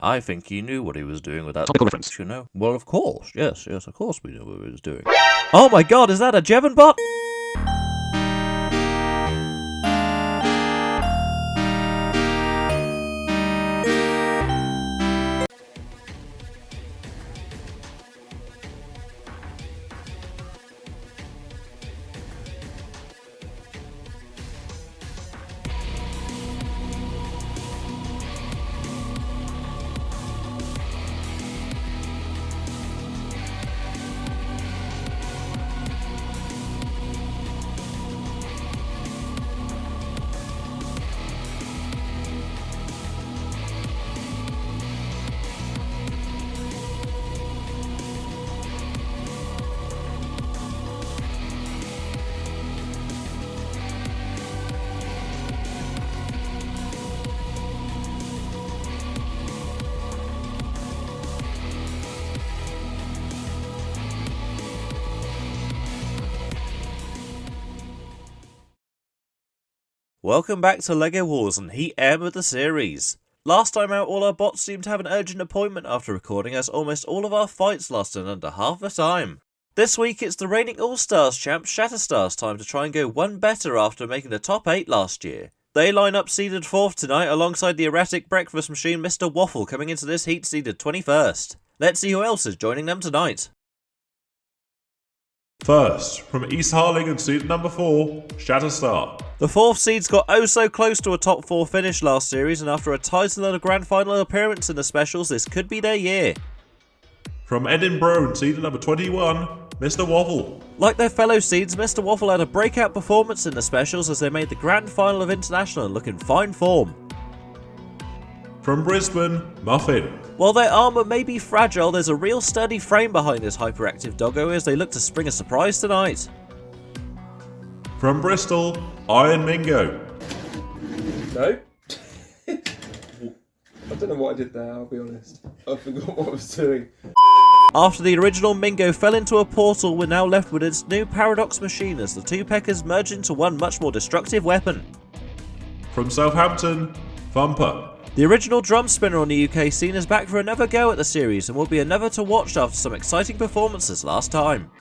I think he knew what he was doing with that. Topical reference. You know? Well, of course. Yes, of course we knew what he was doing. Oh my god, is that a Jevan bot? Welcome back to LEGO Wars and Heat M of the series. Last time out, all our bots seemed to have an urgent appointment after recording, as almost all of our fights lasted under half the time. This week it's the reigning All-Stars champ Shatar's time to try and go one better after making the top 8 last year. They line up seeded 4th tonight alongside the erratic breakfast machine Mr. Waffle coming into this heat seeded 21st. Let's see who else is joining them tonight. First, from East Harlingen seed number 4, Shatar. The 4th seeds got oh so close to a top 4 finish last series, and after a title and a grand final appearance in the specials, this could be their year. From Edinburgh seed number 21, Mr. Waffle. Like their fellow seeds, Mr. Waffle had a breakout performance in the specials as they made the grand final of International and look in fine form. From Brisbane, Muffin. While their armour may be fragile, there's a real sturdy frame behind this hyperactive doggo as they look to spring a surprise tonight. From Bristol, Mingo. No? I don't know what I did there, I'll be honest. I forgot what I was doing. After the original Mingo fell into a portal, we're now left with its new paradox machine as the two peckers merge into one much more destructive weapon. From Southampton, Thumper. The original drum spinner on the UK scene is back for another go at the series and will be another to watch after some exciting performances last time.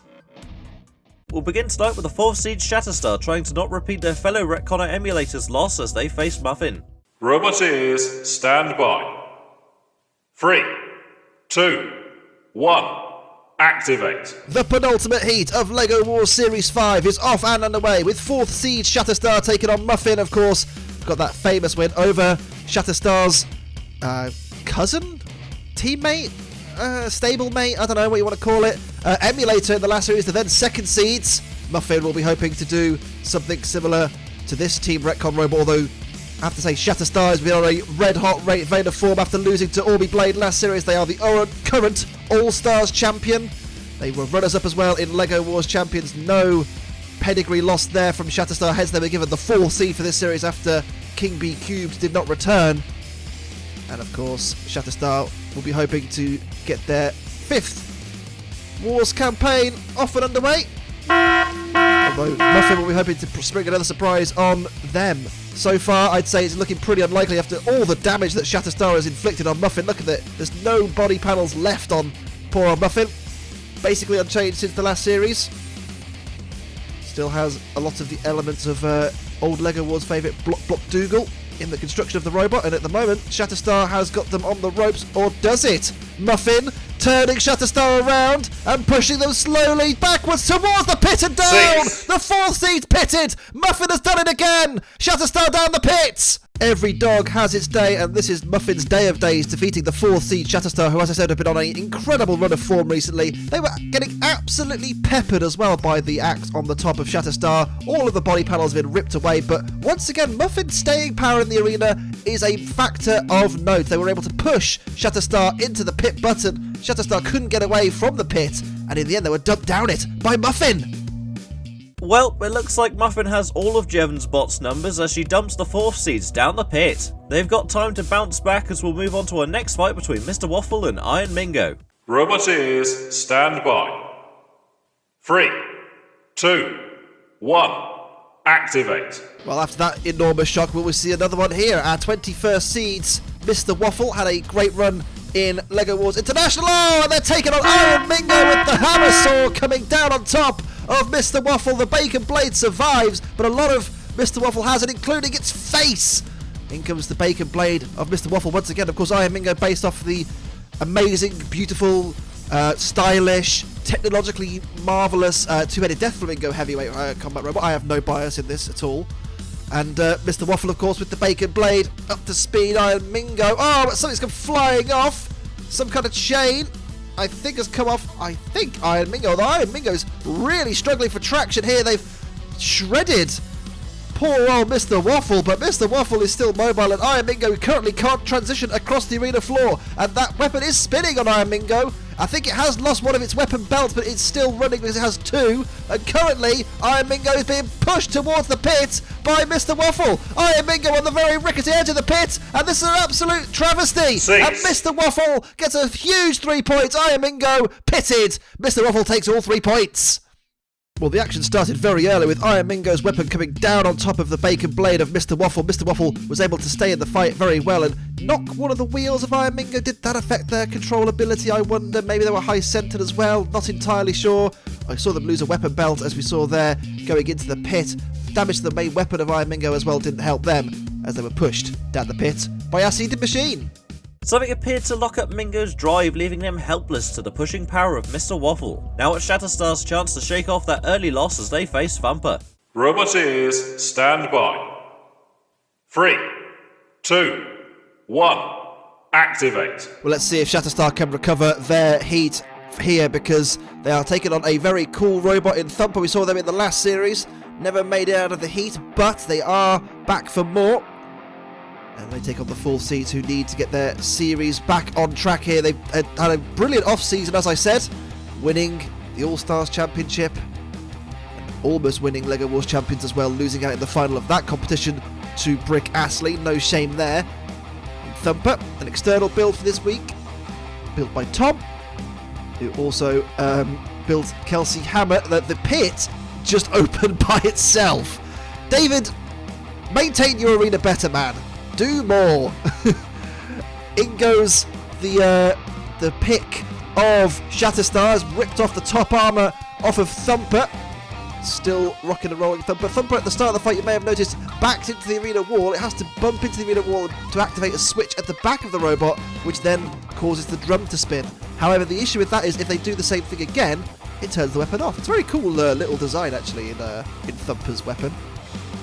We'll begin tonight with the 4th seed Shatar trying to not repeat their fellow Retconner emulators' loss as they face Muffin. Roboteers, stand by. 3, 2, 1, activate. The penultimate heat of LEGO Wars Series 5 is off and underway, with 4th seed Shatar taking on Muffin, of course. Got that famous win over Shatar's cousin? Teammate? Stablemate? I don't know what you want to call it. Emulator in the last series, the then 2nd seeds. Muffin will be hoping to do something similar to this Team Retcon robot, although I have to say Shatar has been on a red-hot vein of form after losing to Orby Blade last series. They are the current All-Stars champion. They were runners-up as well in LEGO Wars Champions. No pedigree lost there from Shatar, hence they were given the 4th seed for this series after King B Cubes did not return. And of course, Shatar will be hoping to get their 5th Wars campaign off and underway. Although Muffin will be hoping to spring another surprise on them. So far, I'd say it's looking pretty unlikely after all the damage that Shatar has inflicted on Muffin. Look at it, there's no body panels left on poor old Muffin. Basically unchanged since the last series. Still has a lot of the elements of old LEGO Wars favourite Block Dougal in the construction of the robot, and at the moment Shatar has got them on the ropes, or does it? Muffin turning Shatar around and pushing them slowly backwards towards the pit and down! The 4th seed pitted! Muffin has done it again! Shatar down the pits! Every dog has its day, and this is Muffin's day of days, defeating the 4th seed Shatar, who, as I said, have been on an incredible run of form recently. They were getting absolutely peppered as well by the axe on the top of Shatar. All of the body panels have been ripped away, but once again, Muffin's staying power in the arena is a factor of note. They were able to push Shatar into the pit button. Shatar couldn't get away from the pit, and in the end they were dumped down it by Muffin. Well, it looks like Muffin has all of Jevan's bots' numbers as she dumps the 4th seeds down the pit. They've got time to bounce back as we'll move on to our next fight between Mr. Waffle and Mingo. Roboteers, stand by. 3, 2, 1, activate. Well, after that enormous shock, we'll see another one here. Our 21st seeds, Mr. Waffle had a great run in LEGO Wars International. Oh, and they're taking on Iron Mingo with the hammer saw coming down on top of Mr. Waffle. The bacon blade survives, but a lot of Mr. Waffle has it, including its face. In comes the bacon blade of Mr. Waffle once again. Of course, Iron Mingo based off the amazing, beautiful, stylish, technologically marvellous two-headed Death Flamingo heavyweight combat robot. I have no bias in this at all. And Mr. Waffle, of course, with the bacon blade, up to speed, Iron Mingo. Oh, but something's come flying off. Some kind of chain, I think, has come off, I think, Iron Mingo. The Iron Mingo's really struggling for traction here. They've shredded poor old Mr. Waffle, but Mr. Waffle is still mobile, and Iron Mingo currently can't transition across the arena floor. And that weapon is spinning on Iron Mingo. I think it has lost one of its weapon belts, but it's still running because it has two. And currently, Iron Mingo is being pushed towards the pit by Mr. Waffle. Iron Mingo on the very rickety edge of the pit, and this is an absolute travesty. 6. And Mr. Waffle gets a huge 3 points. Iron Mingo pitted. Mr. Waffle takes all 3 points. Well, the action started very early with Iron Mingo's weapon coming down on top of the bacon blade of Mr. Waffle. Mr. Waffle was able to stay in the fight very well and knock one of the wheels of Iron Mingo. Did that affect their controllability, I wonder? Maybe they were high-centered as well, not entirely sure. I saw them lose a weapon belt, as we saw there, going into the pit. Damage to the main weapon of Iron Mingo as well didn't help them, as they were pushed down the pit by our seeded machine. Something appeared to lock up Mingo's drive, leaving him helpless to the pushing power of Mr. Waffle. Now it's Shatterstar's chance to shake off that early loss as they face Thumper. Roboteers, stand by. 3, 2, 1, activate. Well, let's see if Shatterstar can recover their heat here, because they are taking on a very cool robot in Thumper. We saw them in the last series, never made it out of the heat, but they are back for more. And they take on the full seeds, who need to get their series back on track here. They've had a brilliant off-season, as I said, winning the All-Stars Championship, almost winning LEGO Wars Champions as well, losing out in the final of that competition to Brick Astley. No shame there. And Thumper, an external build for this week, built by Tom, who also built Kelsey Hammer. The pit just opened by itself. David, maintain your arena better, man. Do more. In goes the pick of Shatterstars, ripped off the top armour off of Thumper. Still rocking and rolling Thumper. Thumper at the start of the fight, you may have noticed, backed into the arena wall. It has to bump into the arena wall to activate a switch at the back of the robot, which then causes the drum to spin. However, the issue with that is if they do the same thing again, it turns the weapon off. It's a very cool little design, actually, in Thumper's weapon.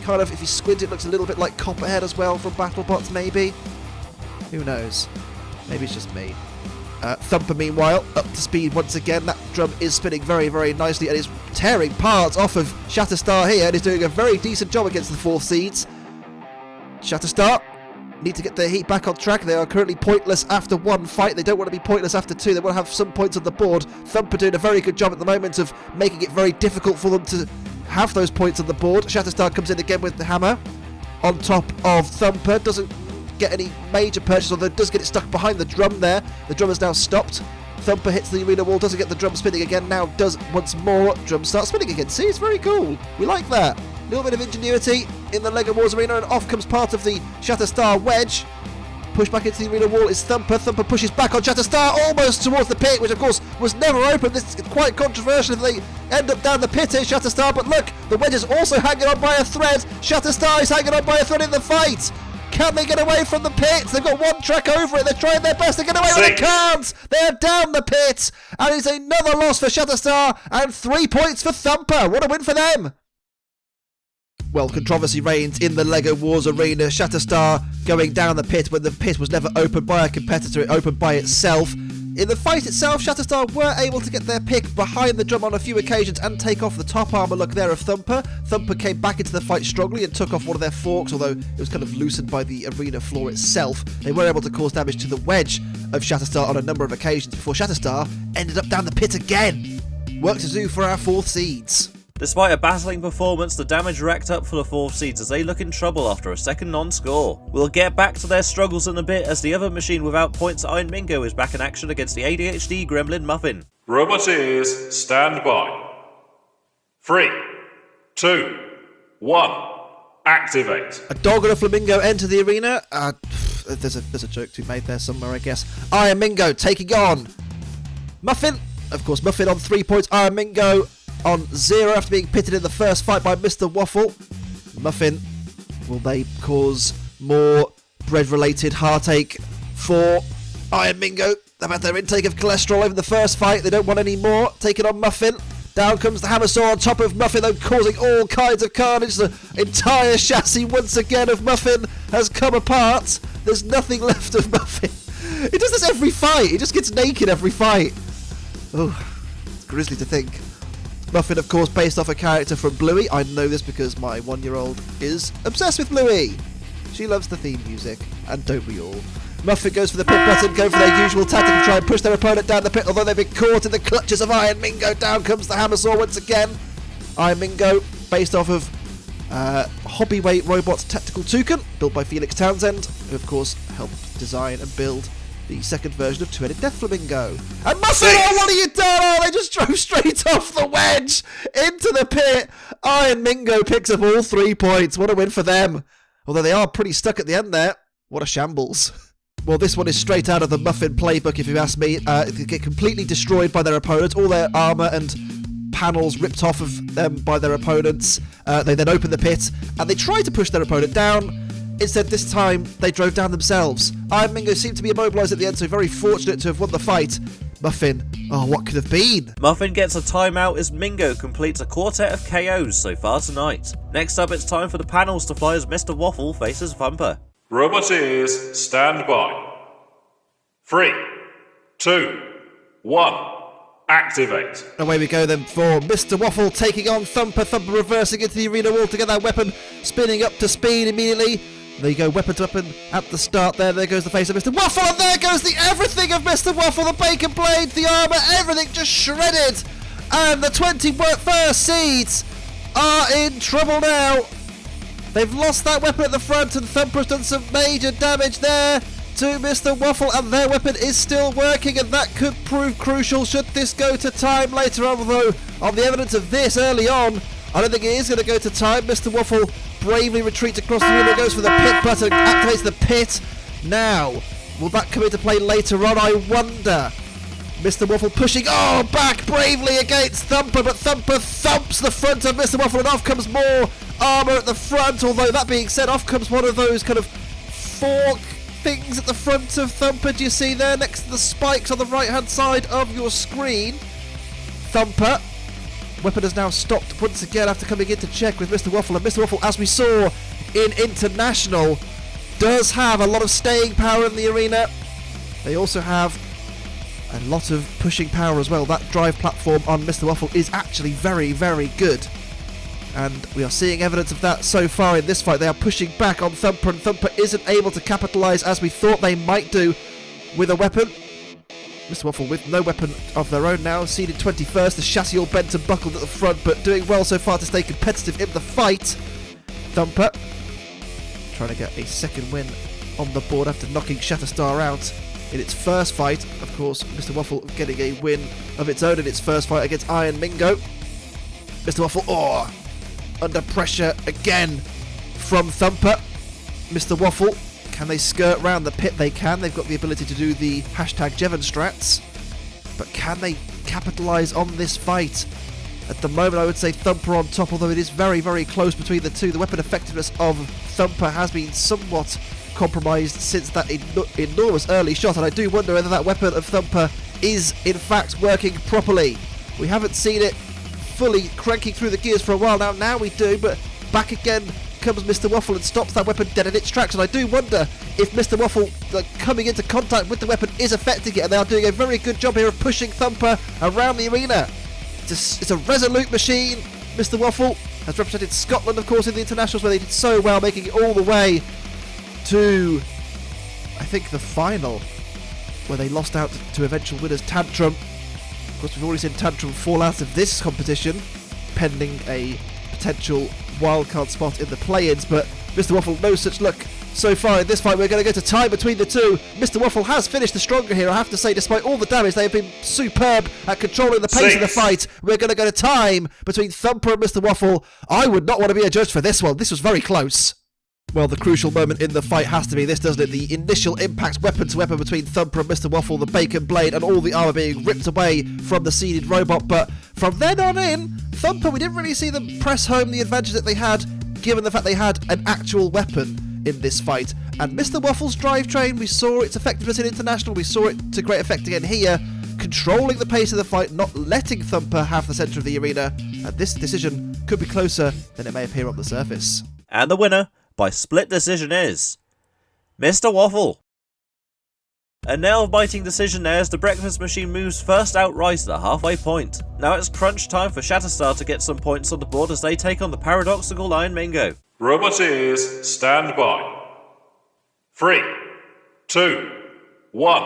Kind of, if you squint, it looks a little bit like Copperhead as well from BattleBots, maybe. Who knows? Maybe it's just me. Thumper, meanwhile, up to speed once again. That drum is spinning very, very nicely and is tearing parts off of Shatterstar here and is doing a very decent job against the 4th seeds. Shatterstar need to get their heat back on track. They are currently pointless after one fight. They don't want to be pointless after two. They want to have some points on the board. Thumper doing a very good job at the moment of making it very difficult for them to have those points on the board. Shatterstar comes in again with the hammer on top of Thumper. Doesn't get any major purchase, although does get it stuck behind the drum there. The drum has now stopped. Thumper hits the arena wall, doesn't get the drum spinning again, now does once more. Drum starts spinning again. See, it's very cool. We like that. A little bit of ingenuity in the LEGO Wars arena, and off comes part of the Shatterstar wedge. Pushed back into the arena wall is Thumper. Thumper pushes back on Shatterstar, almost towards the pit, which of course was never open. This is quite controversial if they end up down the pit here, Shatterstar. But look, the wedge is also hanging on by a thread. Shatterstar is hanging on by a thread in the fight. Can they get away from the pit? They've got one track over it. They're trying their best to get away, but they can't. They're down the pit. And it's another loss for Shatterstar and 3 points for Thumper. What a win for them. Well, controversy reigns in the LEGO Wars arena. Shatterstar going down the pit when the pit was never opened by a competitor. It opened by itself. In the fight itself, Shatterstar were able to get their pick behind the drum on a few occasions and take off the top armour look there of Thumper. Thumper came back into the fight strongly and took off one of their forks, although it was kind of loosened by the arena floor itself. They were able to cause damage to the wedge of Shatterstar on a number of occasions before Shatterstar ended up down the pit again. Work to do for our 4th seeds. Despite a battling performance, the damage racked up for the 4th seeds as they look in trouble after a second non-score. We'll get back to their struggles in a bit as the other machine without points, Iron Mingo, is back in action against the ADHD gremlin Muffin. Roboteers, stand by. 3, 2, 1, activate. A dog and a flamingo enter the arena. there's a joke to be made there somewhere, I guess. Iron Mingo taking on Muffin. Of course, Muffin on 3 points. Iron Mingo on 0 after being pitted in the first fight by Mr. Waffle. Muffin, will they cause more bread-related heartache for Iron Mingo? They've had their intake of cholesterol over the first fight. They don't want any more. Taking on Muffin. Down comes the hammer saw on top of Muffin, though, causing all kinds of carnage. The entire chassis, once again, of Muffin has come apart. There's nothing left of Muffin. It does this every fight. It just gets naked every fight. Oh, it's grisly to think. Muffin, of course, based off a character from Bluey. I know this because my 1-year-old is obsessed with Bluey. She loves the theme music, and don't we all? Muffin goes for the pit button, go for their usual tactic to try and push their opponent down the pit, although they've been caught in the clutches of Iron Mingo. Down comes the hammer saw once again. Iron Mingo, based off of Hobbyweight Robots Tactical Toucan, built by Felix Townsend, who of course helped design and build the second version of Two-Headed Death Flamingo. And Muffin, oh, what have you done? Oh, they just drove straight off the wedge into the pit. Iron Mingo picks up all 3 points. What a win for them. Although they are pretty stuck at the end there. What a shambles. Well, this one is straight out of the Muffin playbook, if you ask me. They get completely destroyed by their opponents. All their armour and panels ripped off of them by their opponents. They then open the pit, and they try to push their opponent down. Instead, this time, they drove down themselves. Iron Mingo seemed to be immobilised at the end, so very fortunate to have won the fight. Muffin, oh, what could have been? Muffin gets a timeout as Mingo completes a quartet of KOs so far tonight. Next up, it's time for the panels to fly as Mr. Waffle faces Thumper. Roboteers, stand by. 3, 2, 1, activate. Away we go then for Mr. Waffle taking on Thumper. Thumper reversing into the arena wall to get that weapon, spinning up to speed immediately. There you go, weapon to weapon at the start there. There goes the face of Mr. Waffle, and there goes the everything of Mr. Waffle. The bacon blade, the armour, everything just shredded. And the 21st seeds are in trouble now. They've lost that weapon at the front, and Thumper's done some major damage there to Mr. Waffle, and their weapon is still working, and that could prove crucial should this go to time later on, although on the evidence of this early on, I don't think it is going to go to time. Mr. Waffle bravely retreats across the room and goes for the pit button, activates the pit. Now, will that come into play later on, I wonder? Mr. Waffle pushing, back bravely against Thumper, but Thumper thumps the front of Mr. Waffle, and off comes more armour at the front, although that being said, off comes one of those kind of fork things at the front of Thumper. Do you see there, next to the spikes on the right hand side of your screen? Thumper, weapon has now stopped once again after coming in to check with Mr. Waffle, and Mr. Waffle, as we saw in International, does have a lot of staying power in the arena. They also have a lot of pushing power as well. That drive platform on Mr. Waffle is actually very, very good. And we are seeing evidence of that so far in this fight. They are pushing back on Thumper, and Thumper isn't able to capitalise as we thought they might do with a weapon. Mr. Waffle with no weapon of their own now, seeded 21st, the chassis all bent and buckled at the front, but doing well so far to stay competitive in the fight. Thumper trying to get a second win on the board after knocking Shatar out in its first fight. Of course, Mr. Waffle getting a win of its own in its first fight against Iron Mingo. Mr. Waffle, under pressure again from Thumper. Mr. Waffle, can they skirt round the pit? They can. They've got the ability to do the #Jevan strats. But can they capitalise on this fight? At the moment, I would say Thumper on top, although it is very, very close between the two. The weapon effectiveness of Thumper has been somewhat compromised since that enormous early shot, and I do wonder whether that weapon of Thumper is in fact working properly. We haven't seen it fully cranking through the gears for a while now. Now we do, but back again comes Mr. Waffle and stops that weapon dead in its tracks, and I do wonder if Mr. Waffle coming into contact with the weapon is affecting it, and they are doing a very good job here of pushing Thumper around the arena. It's a resolute machine. Mr. Waffle has represented Scotland, of course, in the internationals, where they did so well, making it all the way to, I think, the final, where they lost out to eventual winners Tantrum. Of course, we've already seen Tantrum fall out of this competition, pending a potential wildcard spot in the play-ins, but Mr. Waffle, no such luck so far in this fight. We're going to go to time between the two. Mr. Waffle has finished the stronger here, I have to say. Despite all the damage, they have been superb at controlling the pace of the fight. We're going to go to time between Thumper and Mr. Waffle. I would not want to be a judge for this one. This was very close. Well, the crucial moment in the fight has to be this, doesn't it? The initial impact weapon to weapon between Thumper and Mr. Waffle, the bacon blade, and all the armour being ripped away from the seeded robot. But from then on in, Thumper, we didn't really see them press home the advantage that they had, given the fact they had an actual weapon in this fight. And Mr. Waffle's drivetrain, we saw its effectiveness in International, we saw it to great effect again here, controlling the pace of the fight, not letting Thumper have the centre of the arena. And this decision could be closer than it may appear on the surface. And the winner, by split decision, is Mr. Waffle. A nail-biting decision there as the breakfast machine moves first outright at the halfway point. Now it's crunch time for Shatterstar to get some points on the board as they take on the paradoxical Lion Mingo. Roboteers, stand by. 3, 2, 1,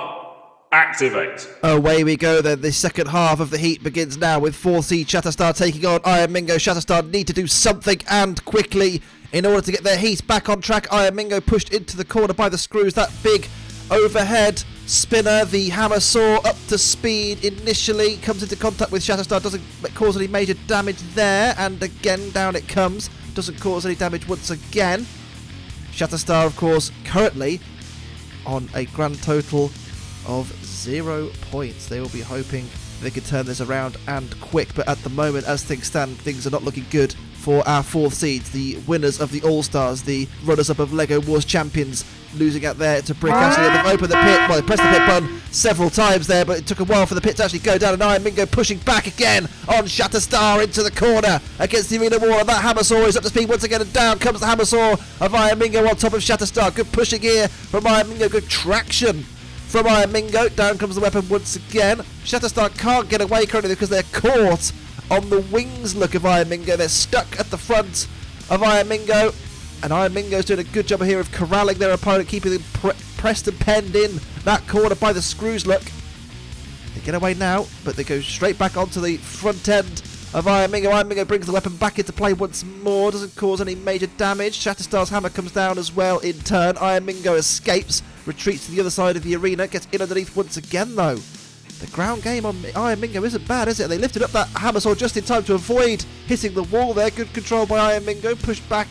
activate. Away we go then. The second half of the heat begins now with 4th seed Shatterstar taking on Iron Mingo. Shatterstar need to do something and quickly in order to get their heat back on track. Iron Mingo pushed into the corner by the screws. That big overhead spinner, the hammer saw up to speed initially, comes into contact with Shatterstar, doesn't cause any major damage there, and again down it comes, doesn't cause any damage once again. Shatterstar, of course, currently on a grand total of 0 points. They will be hoping they can turn this around and quick, but at the moment, as things stand, things are not looking good for our 4th seeds, the winners of the All-Stars, the runners-up of LEGO Wars champions, losing out there to Brick. Actually, they've opened the pit, well, they pressed the pit button several times there, but it took a while for the pit to actually go down, and Iron Mingo pushing back again on Shatterstar into the corner against the arena wall, and that hammer saw is up to speed once again, and down comes the hammer saw of Iron Mingo on top of Shatterstar. Good pushing here from Iron Mingo, good traction from Iron Mingo. Down comes the weapon once again. Shatterstar can't get away currently because they're caught on the wings look of Iron Mingo. They're stuck at the front of Iron Mingo, and Iron Mingo's doing a good job here of corralling their opponent, keeping them pressed and penned in that corner by the screws look. They get away now, but they go straight back onto the front end of Iron Mingo. Iron Mingo brings the weapon back into play once more, doesn't cause any major damage. Shatterstar's hammer comes down as well in turn. Iron Mingo escapes, retreats to the other side of the arena, gets in underneath once again though. The ground game on Iron Mingo isn't bad, is it? They lifted up that hammer saw just in time to avoid hitting the wall there. Good control by Iron Mingo, pushed back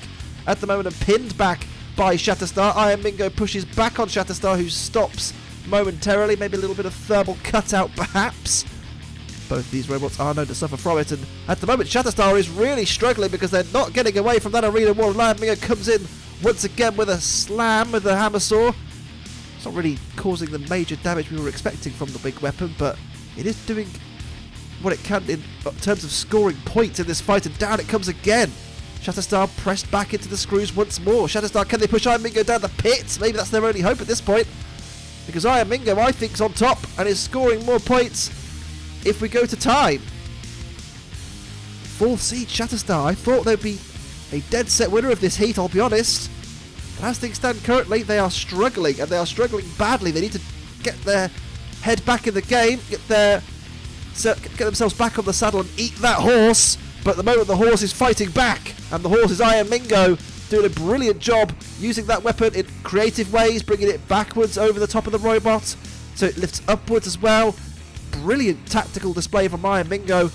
at the moment and pinned back by Shatterstar. Iron Mingo pushes back on Shatterstar, who stops momentarily, maybe a little bit of thermal cutout perhaps. Both these robots are known to suffer from it, and at the moment Shatterstar is really struggling because they're not getting away from that arena wall. Iron Mingo comes in once again with a slam with the hammer saw. It's not really causing the major damage we were expecting from the big weapon, but it is doing what it can in terms of scoring points in this fight, and down it comes again. Shatterstar pressed back into the screws once more. Shatterstar, can they push Iron Mingo down the pits? Maybe that's their only hope at this point, because Iron Mingo, I think, is on top and is scoring more points if we go to time. 4th seed Shatterstar. I thought they'd be a dead set winner of this heat, I'll be honest. But as things stand currently, they are struggling, and they are struggling badly. They need to get their head back in the game, get themselves back on the saddle and eat that horse. But at the moment, the horse is fighting back, and the horse is Iron Mingo, doing a brilliant job using that weapon in creative ways, bringing it backwards over the top of the robot, so it lifts upwards as well. Brilliant tactical display from Iron Mingo.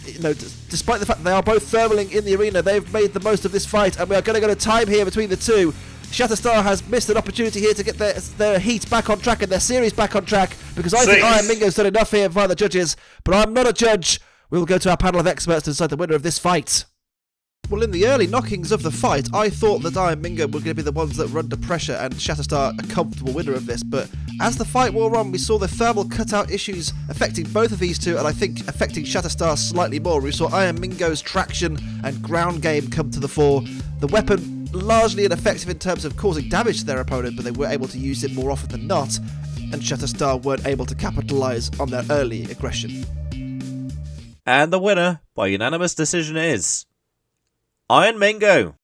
You know, despite the fact that they are both thermaling in the arena, they've made the most of this fight, and we are going to go to time here between the two. Shatterstar has missed an opportunity here to get their heat back on track and their series back on track, because I think Iron Mingo's done enough here via the judges, but I'm not a judge. We will go to our panel of experts to decide the winner of this fight. Well, in the early knockings of the fight, I thought that Iron Mingo were going to be the ones that were under pressure and Shatterstar a comfortable winner of this, but as the fight wore on, we saw the thermal cutout issues affecting both of these two, and I think affecting Shatterstar slightly more. We saw Iron Mingo's traction and ground game come to the fore. The weapon largely ineffective in terms of causing damage to their opponent, but they were able to use it more often than not, and Shatterstar weren't able to capitalise on their early aggression. And the winner, by unanimous decision, is Iron Mingo.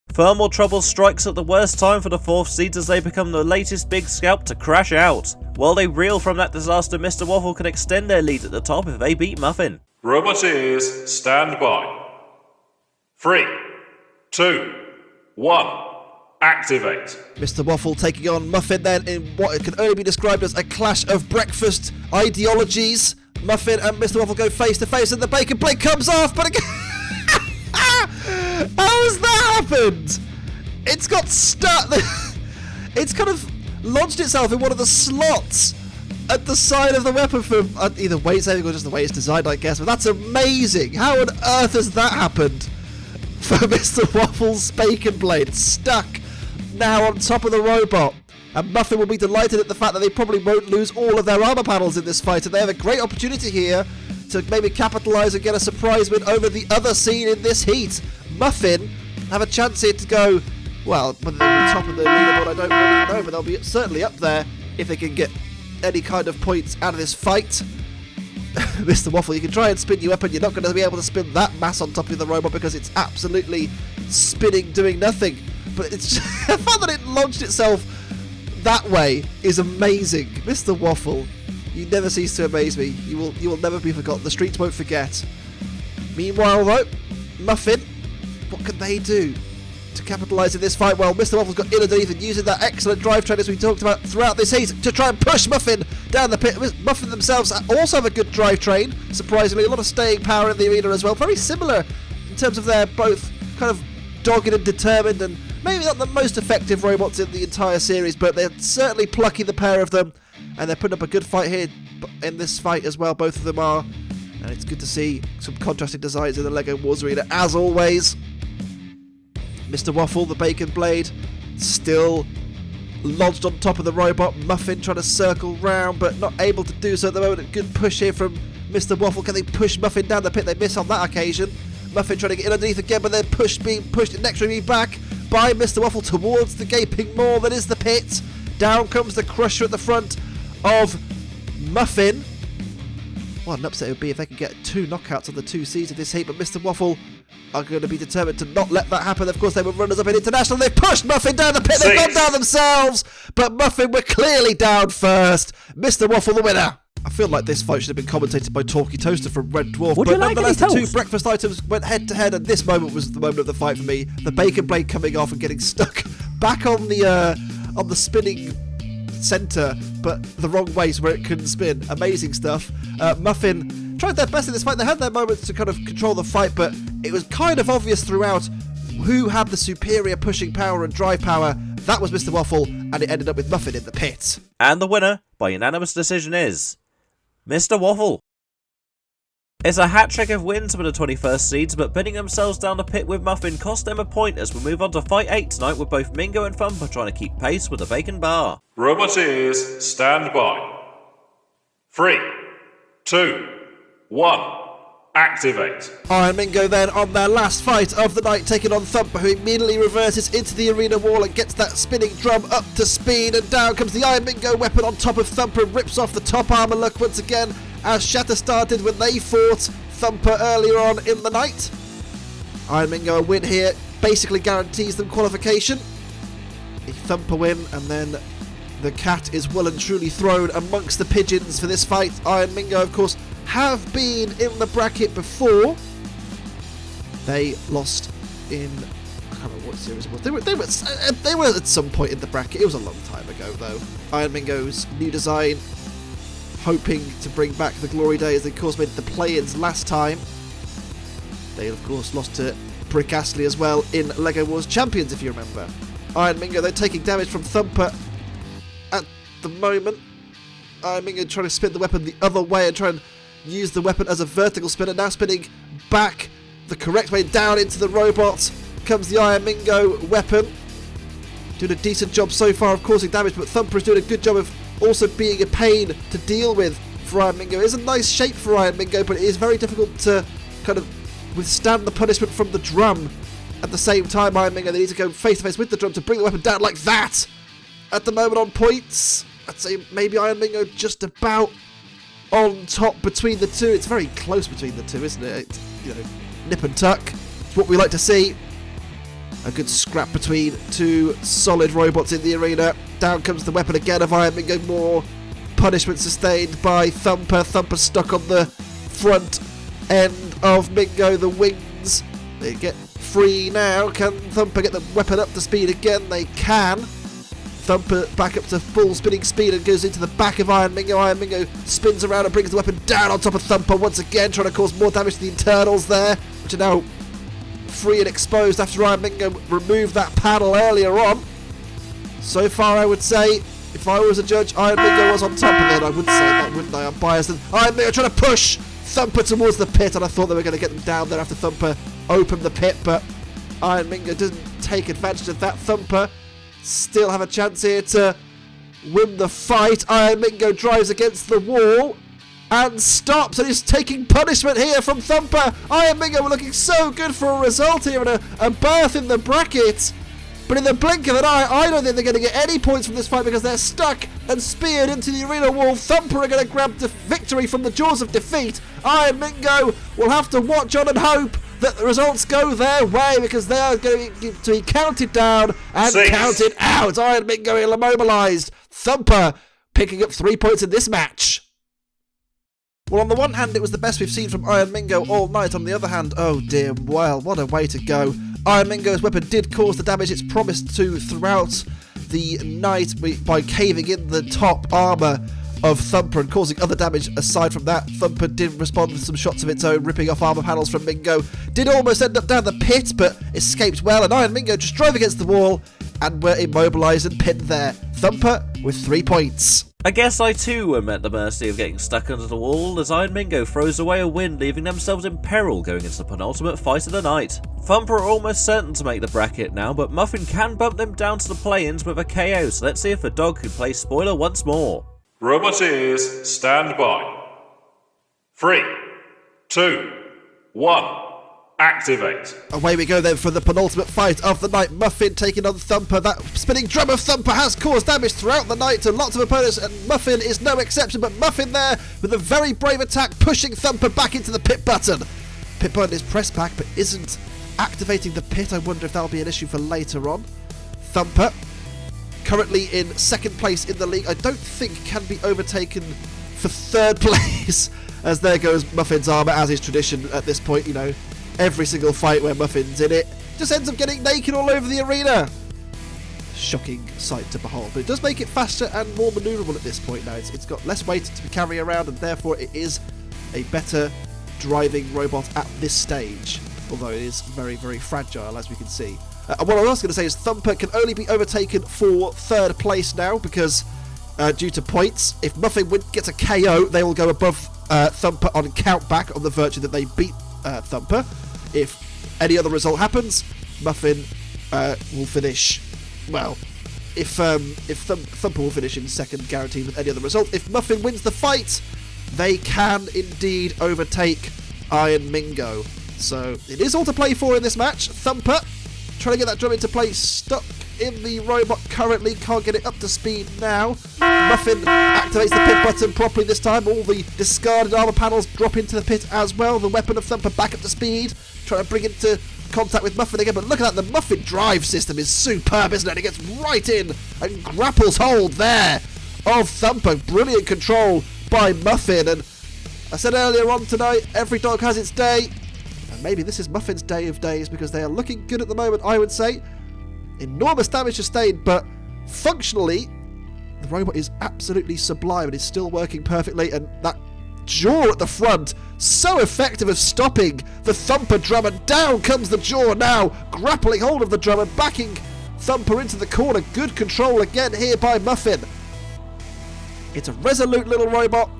Thermal trouble strikes at the worst time for the 4th seeds as they become the latest big scalp to crash out. While they reel from that disaster, Mr. Waffle can extend their lead at the top if they beat Muffin. Roboteers, stand by. 3, 2, 1, activate. Mr. Waffle taking on Muffin then in what can only be described as a clash of breakfast ideologies. Muffin and Mr. Waffle go face to face, and the bacon plate comes off, but again... How has that happened? It's got stuck. It's kind of lodged itself in one of the slots at the side of the weapon for either weight saving or just the way it's designed, I guess. But that's amazing. How on earth has that happened for Mr. Waffle's bacon blade? It's stuck now on top of the robot. And Muffin will be delighted at the fact that they probably won't lose all of their armor panels in this fight. And they have a great opportunity here to maybe capitalise and get a surprise win over the other scene in this heat. Muffin have a chance here to go, well, whether they'll be top of the leaderboard, I don't really know, but they'll be certainly up there if they can get any kind of points out of this fight. Mr. Waffle, you can try and spin your weapon. You're not going to be able to spin that mass on top of the robot because it's absolutely spinning, doing nothing. But it's the fact that it launched itself that way is amazing. Mr. Waffle, you never cease to amaze me. You will never be forgotten. The streets won't forget. Meanwhile, though, Muffin, what can they do to capitalise in this fight? Well, Mr. Waffle's got in underneath and using that excellent drivetrain as we talked about throughout this heat to try and push Muffin down the pit. Muffin themselves also have a good drivetrain, surprisingly. A lot of staying power in the arena as well. Very similar in terms of they're both kind of dogged and determined, and maybe not the most effective robots in the entire series, but they're certainly plucky, the pair of them, and they're putting up a good fight here in this fight as well. Both of them are, and it's good to see some contrasting designs in the LEGO Wars arena as always. Mr. Waffle, the bacon blade, still lodged on top of the robot. Muffin trying to circle round, but not able to do so at the moment. A good push here from Mr. Waffle. Can they push Muffin down the pit? They miss on that occasion. Muffin trying to get in underneath again, but they're being pushed inexorably back by Mr. Waffle towards the gaping maw that is the pit. Down comes the crusher at the front of Muffin. What an upset it would be if they could get 2 knockouts on the 2 seeds of this heat, but Mr. Waffle are going to be determined to not let that happen. Of course, they were runners up in International. They pushed Muffin down the pit. They've gone down themselves, but Muffin were clearly down first. Mr. Waffle, the winner. I feel like this fight should have been commentated by Talkie Toaster from Red Dwarf, but nonetheless, the 2 breakfast items went head to head, and this moment was the moment of the fight for me. The bacon blade coming off and getting stuck back on the spinning centre, but the wrong way so where it couldn't spin. Amazing stuff. Muffin tried their best in this fight. They had their moments to kind of control the fight, but it was kind of obvious throughout who had the superior pushing power and drive power. That was Mr. Waffle, and it ended up with Muffin in the pit. And the winner, by unanimous decision, is Mr. Waffle. It's a hat-trick of wins for the 21st seeds, but pinning themselves down the pit with Muffin cost them a point as we move on to Fight 8 tonight with both Mingo and Thumper trying to keep pace with the bacon bar. Roboteers, stand by. 3, 2, 1. Activate. Iron Mingo then on their last fight of the night, taking on Thumper, who immediately reverses into the arena wall and gets that spinning drum up to speed, and down comes the Iron Mingo weapon on top of Thumper and rips off the top armor look once again, as Shatar started when they fought Thumper earlier on in the night. Iron Mingo a win here basically guarantees them qualification. A Thumper win, and then the cat is well and truly thrown amongst the pigeons for this fight. Iron Mingo, of course, have been in the bracket before. They lost in, I can't remember what series it was. They were at some point in the bracket. It was a long time ago though. Iron Mingo's new design, hoping to bring back the glory days. They of course made the play-ins last time. They of course lost to Brick Astley as well in LEGO Wars Champions, if you remember. Iron Mingo, they're taking damage from Thumper at the moment. Iron Mingo trying to spin the weapon the other way and try and use the weapon as a vertical spinner, now spinning back the correct way down into the robot. Comes the Iron Mingo weapon. Doing a decent job so far of causing damage, but Thumper is doing a good job of also being a pain to deal with for Iron Mingo. It is a nice shape for Iron Mingo, but it is very difficult to kind of withstand the punishment from the drum. At the same time, Iron Mingo, they need to go face to face with the drum to bring the weapon down like that. At the moment on points, I'd say maybe Iron Mingo just about on top between the two. It's very close between the two, isn't it? It's, you know, nip and tuck. It's what we like to see. A good scrap between 2 solid robots in the arena. Down comes the weapon again of Iron Mingo. More punishment sustained by Thumper. Thumper stuck on the front end of Mingo. The wings, they get free now. Can Thumper get the weapon up to speed again? They can. Thumper back up to full spinning speed and goes into the back of Iron Mingo. Iron Mingo spins around and brings the weapon down on top of Thumper once again, trying to cause more damage to the internals there, which are now free and exposed after Iron Mingo removed that panel earlier on. So far, I would say, if I was a judge, Iron Mingo was on top of it. I would say that, wouldn't I? I'm biased. And Iron Mingo trying to push Thumper towards the pit, and I thought they were going to get them down there after Thumper opened the pit, but Iron Mingo didn't take advantage of that. Thumper still have a chance here to win the fight. Iron Mingo drives against the wall and stops, and he's taking punishment here from Thumper. Iron Mingo were looking so good for a result here and a berth in the bracket. But in the blink of an eye, I don't think they're going to get any points from this fight because they're stuck and speared into the arena wall. Thumper are going to grab the victory from the jaws of defeat. Iron Mingo will have to watch on and hope that the results go their way because they are going to be counted down and counted out. Iron Mingo immobilised. Thumper picking up 3 points in this match. Well, on the one hand, it was the best we've seen from Iron Mingo all night. On the other hand, oh dear, well, what a way to go. Iron Mingo's weapon did cause the damage it's promised to throughout the night by caving in the top armour of Thumper and causing other damage aside from that. Thumper did respond with some shots of its own, ripping off armour panels from Mingo. Did almost end up down the pit, but escaped well, and Iron Mingo just drove against the wall and were immobilised and pinned there. Thumper with 3 points. I guess I too am at the mercy of getting stuck under the wall as Iron Mingo throws away a win, leaving themselves in peril going into the penultimate fight of the night. Thumper are almost certain to make the bracket now, but Muffin can bump them down to the play-ins with a KO, so let's see if the dog can play spoiler once more. Roboteers, stand by. 3, 2, 1. Activate. Away we go then for the penultimate fight of the night. Muffin taking on Thumper. That spinning drum of Thumper has caused damage throughout the night to lots of opponents, and Muffin is no exception, but Muffin there with a very brave attack, pushing Thumper back into the pit button. Pit button is pressed back, but isn't activating the pit. I wonder if that'll be an issue for later on. Thumper, currently in second place in the league, I don't think can be overtaken for third place, as there goes Muffin's armour, as is tradition at this point, you know. Every single fight where Muffin's in it just ends up getting naked all over the arena. Shocking sight to behold, but it does make it faster and more manoeuvrable at this point now. It's got less weight to carry around, and therefore it is a better driving robot at this stage, although it is very, very fragile, as we can see. And what I was going to say is Thumper can only be overtaken for third place now because due to points, if Muffin gets a KO, they will go above Thumper on countback on the virtue that they beat Thumper. If any other result happens, Muffin will finish. Well, if Thumper will finish in second, guaranteed with any other result. If Muffin wins the fight, they can indeed overtake Iron Mingo. So it is all to play for in this match. Thumper trying to get that drum into place, stuck in the robot currently, can't get it up to speed now. Muffin activates the pit button properly this time. All the discarded armour panels drop into the pit as well. The weapon of Thumper back up to speed, trying to bring it into contact with Muffin again. But look at that, the Muffin drive system is superb, isn't it? It gets right in and grapples hold there of Thumper. Brilliant control by Muffin. And I said earlier on tonight, every dog has its day. And maybe this is Muffin's day of days because they are looking good at the moment, I would say. Enormous damage sustained, but functionally, the robot is absolutely sublime and is still working perfectly. And that jaw at the front, so effective at stopping the Thumper drum, and down comes the jaw now, grappling hold of the drum and backing Thumper into the corner. Good control again here by Muffin. It's a resolute little robot.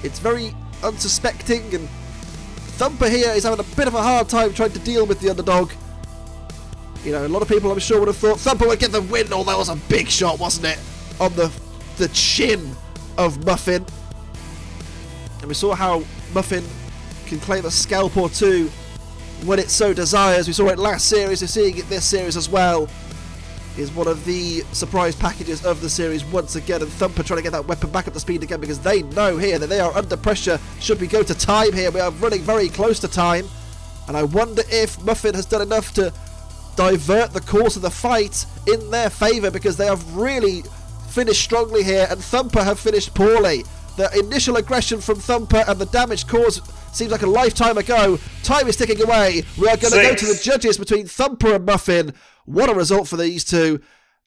It's very unsuspecting, and Thumper here is having a bit of a hard time trying to deal with the underdog. You know, a lot of people I'm sure would have thought Thumper would get the win, although that was a big shot, wasn't it? On the chin of Muffin. And we saw how Muffin can claim a scalp or two when it so desires. We saw it last series, we're seeing it this series as well. Is one of the surprise packages of the series once again, and Thumper trying to get that weapon back up to speed again because they know here that they are under pressure. Should we go to time here? We are running very close to time, and I wonder if Muffin has done enough to divert the course of the fight in their favour, because they have really finished strongly here and Thumper have finished poorly. The initial aggression from Thumper and the damage caused seems like a lifetime ago. Time is ticking away. We are going to go to the judges between Thumper and Muffin. What a result for these two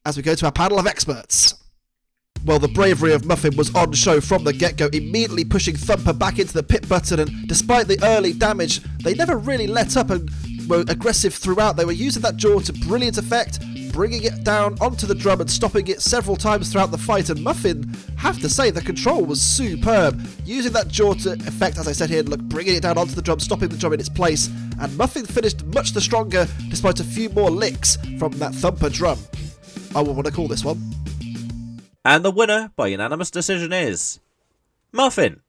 as we go to our panel of experts. Well, the bravery of Muffin was on show from the get-go, immediately pushing Thumper back into the pit button, and despite the early damage, they never really let up and were aggressive throughout. They were using that jaw to brilliant effect, bringing it down onto the drum and stopping it several times throughout the fight. And Muffin, have to say, the control was superb. Using that jaw to effect, as I said here, look, bringing it down onto the drum, stopping the drum in its place. And Muffin finished much the stronger despite a few more licks from that Thumper drum. I will want to call this one. And the winner by unanimous decision is Muffin.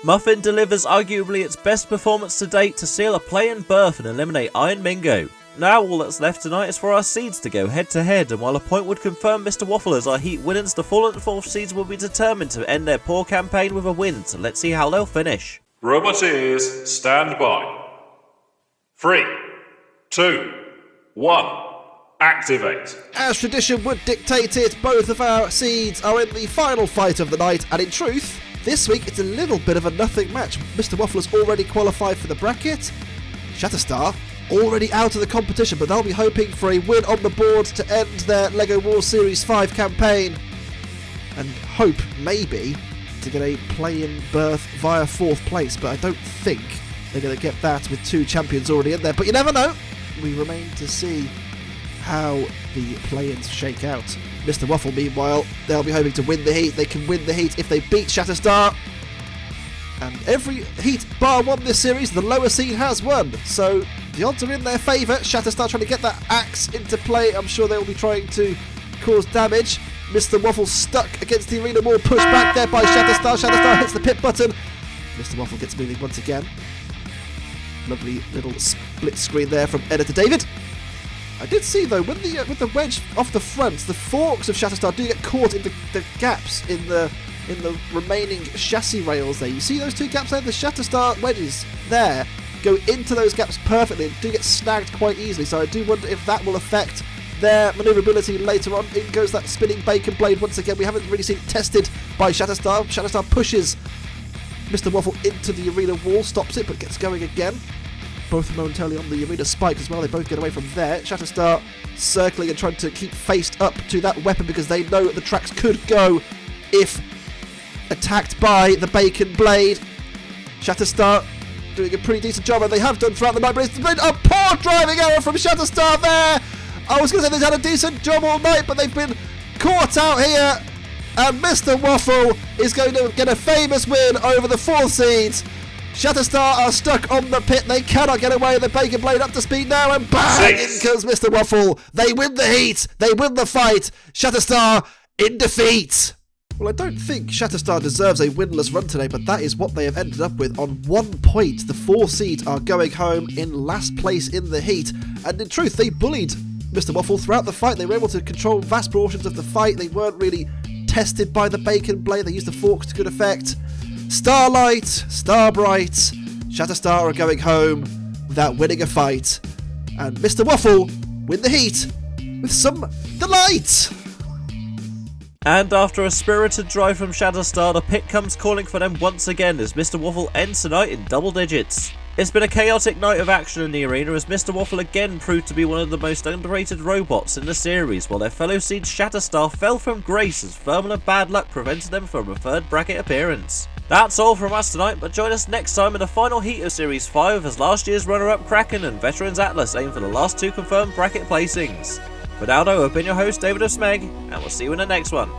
Muffin delivers arguably its best performance to date to seal a play-in berth and eliminate Iron Mingo. Now all that's left tonight is for our seeds to go head to head, and while a point would confirm Mr. Waffle as our heat winners, the fallen 4th seeds will be determined to end their poor campaign with a win, so let's see how they'll finish. Roboteers, stand by. 3, 2, 1. Activate. As tradition would dictate it, both of our seeds are in the final fight of the night, and in truth, this week it's a little bit of a nothing match. Mr. Waffle has already qualified for the bracket. Shatterstar already out of the competition, but they'll be hoping for a win on the board to end their LEGO War Series 5 campaign, and hope, maybe, to get a play-in berth via 4th place, but I don't think they're going to get that with 2 champions already in there. But you never know. We remain to see how the play-ins shake out. Mr. Waffle, meanwhile, they'll be hoping to win the heat. They can win the heat if they beat Shatterstar. And every heat bar one this series, the lower seed has won. So the odds are in their favour. Shatterstar trying to get that axe into play. I'm sure they'll be trying to cause damage. Mr. Waffle stuck against the arena wall, pushed back there by Shatterstar. Shatterstar hits the pit button. Mr. Waffle gets moving once again. Lovely little split screen there from Editor David. I did see though, with the wedge off the front, the forks of Shatterstar do get caught in the gaps in the remaining chassis rails there. You see those 2 gaps there? The Shatterstar wedges there go into those gaps perfectly and do get snagged quite easily. So I do wonder if that will affect their manoeuvrability later on. In goes that spinning bacon blade once again. We haven't really seen it tested by Shatterstar. Shatterstar pushes Mr. Waffle into the arena wall, stops it, but gets going again. Both momentarily on the arena spike as well. They both get away from there. Shatterstar circling and trying to keep faced up to that weapon because they know that the tracks could go if attacked by the bacon blade. Shatterstar doing a pretty decent job, and they have done throughout the night, but it's been a poor driving error from Shatterstar there. I was going to say they've had a decent job all night, but they've been caught out here, and Mr. Waffle is going to get a famous win over the 4th seeds. Shatterstar are stuck on the pit. They cannot get away. The bacon blade up to speed now, and bang! In comes Mr. Waffle. They win the heat. They win the fight. Shatterstar in defeat. Well, I don't think Shatterstar deserves a winless run today, but that is what they have ended up with. On 1 point, the 4 seeds are going home in last place in the heat. And in truth, they bullied Mr. Waffle throughout the fight. They were able to control vast portions of the fight. They weren't really tested by the bacon blade. They used the forks to good effect. Starlight, Starbright, Shatterstar are going home without winning a fight. And Mr. Waffle win the heat with some delight. And after a spirited drive from Shatterstar, the pit comes calling for them once again as Mr. Waffle ends tonight in double digits. It's been a chaotic night of action in the arena as Mr. Waffle again proved to be one of the most underrated robots in the series, while their fellow seed Shatterstar fell from grace as Firmament bad luck prevented them from a 3rd bracket appearance. That's all from us tonight, but join us next time in the final heat of Series 5 as last year's runner-up Kraken and Veterans Atlas aim for the last 2 confirmed bracket placings. For now though, I've been your host David of Smeg, and we'll see you in the next one.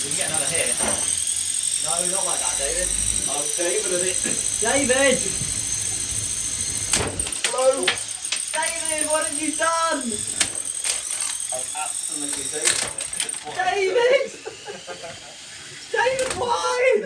We can get another here. No, not like that, David. Oh, David and it. David! Hello? David, what have you done? I've absolutely David! David! David, why?